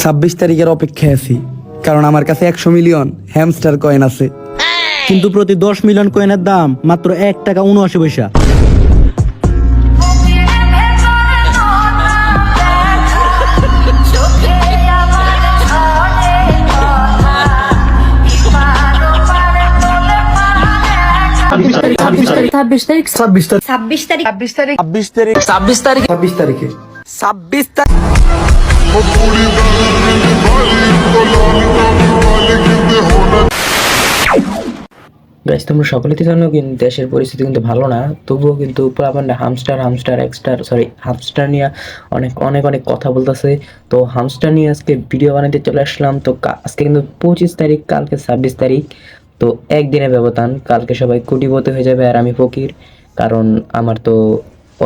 26 তারিখের অপেক্ষায় আছি, কারণ আমার কাছে 100 মিলিয়ন হ্যামস্টার কয়েন আছে। কিন্তু প্রতি 10 মিলিয়ন কয়েনের দাম মাত্র 1 টাকা 79 পয়সা। ছাব্বিশ তারিখ 26 তারিখে গাইস, তোমরা সকলেই তো জানো কিন্তু দেশের পরিস্থিতি কিন্তু ভালো না, তবুও কিন্তু পোলাপান্ডা হামস্টার নিয়ে অনেক অনেক অনেক কথা বলতেছে। তো হামস্টার নিয়ে আজকে ভিডিও বানাতে চলে আসলাম। তো আজকে কিন্তু 25 তারিখ, কালকে 26 তারিখ। তো একদিনের ব্যবধান, কালকে সবাই কোটিপতি হয়ে যাবে আর আমি ফকির, কারণ আমার তো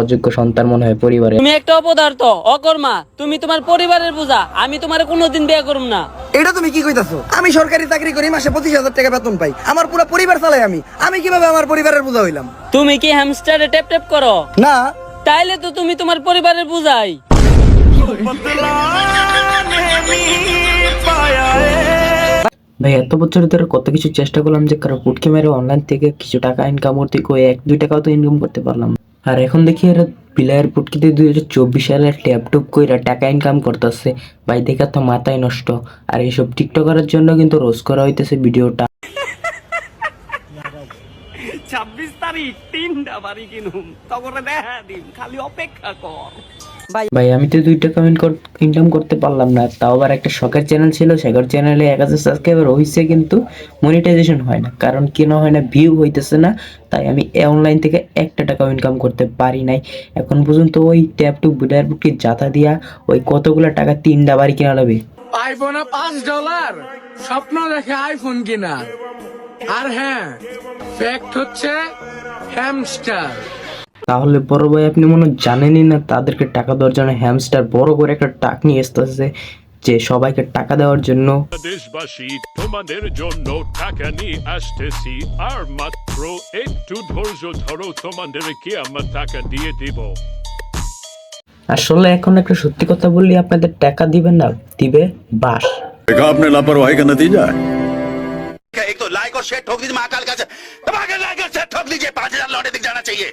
অযোগ্য সন্তান মনে হয় পরিবারে। তুমি একটা অপদার্থ, অকর্মা, তুমি তোমার পরিবারের বোঝা। আমি তোমার কোনোদিন বিয়ে করব না। এটা তুমি কি কইতাছো? আমি সরকারি চাকরি করি, মাসে 25,000 টাকা বেতন পাই, আমার পুরো পরিবার চালাই। আমি কিভাবে আমার পরিবারের বোঝা হইলাম? তুমি কি হ্যামস্টারে ট্যাপ ট্যাপ করো? না। তাইলে তো তুমি তোমার পরিবারের বোঝাই। ভাই, এত বছর ধরে কত কিছু চেষ্টা করলাম যে কারো পুটকি মেরে অনলাইন থেকে কিছু টাকা ইনকাম করতে, 1-2 টাকাও তো ইনকাম করতে পারলাম। আর এখন দেখি এরা প্লেয়ার পুটকিতে 2024 সালে ট্যাপটুপ কইরা টাকা ইনকাম করতেছে। ভাই, দেখা তো মাথায় নষ্ট। আর এইসব টিকটকারের জন্য কিন্তু রোজ করা হইতেছে ভিডিওটা। 26 তারিখ 3টা বাড়ি কিনুম, তখন দেখা দিন, খালি অপেক্ষা কর। ভাই, আমি তো 2 টাকা ইনকাম করতে পারলাম না, তাও আবার একটা শখের চ্যানেল ছিল, শখের চ্যানেলে 1000 সাবস্ক্রাইবার হইছে, কিন্তু মনিটাইজেশন হয় না। কারণ কেন হয় না? ভিউ হইতেছে না। তাই আমি অনলাইন থেকে 1 টাকাও ইনকাম করতে পারি নাই এখন পর্যন্ত। ওই ট্যাপটুপ বিডার বুটকি জাতা দিয়া ওই কতগুলো টাকা 3টা বাড়ি কিনা লাগবে। আইফোনে $5 স্বপ্ন দেখে আইফোন কিনা। আর হ্যাঁ, ফ্যাক্ট হচ্ছে হ্যামস্টার। তাহলে বড় ভাই, আপনি মনে হয় জানেনই না তাদেরকে টাকা দেওয়ার জন্য হ্যামস্টার বড় করে একটা টাক নিয়ে আসতেছে, যে সবাইকে টাকা দেওয়ার জন্য। দেশবাসী, তোমাদের জন্য টাকা নিয়ে আসতেছি, আর মাত্র একটু ধৈর্য ধরো, তোমাদেরকে আমার টাকা দিয়ে দিব। আসলে এখন একটা সত্যি কথা বললি, আপনাদের টাকা দিবেন না, দিবে বাস। देखा आपने लापरवाही का नतीजा है। एक तो लाइक और शेयर ठोक दीजिए, महाकाल का दबाकर लाइक और शेयर ठोक दीजिए, 5,000 लौटे दिख जाना चाहिए।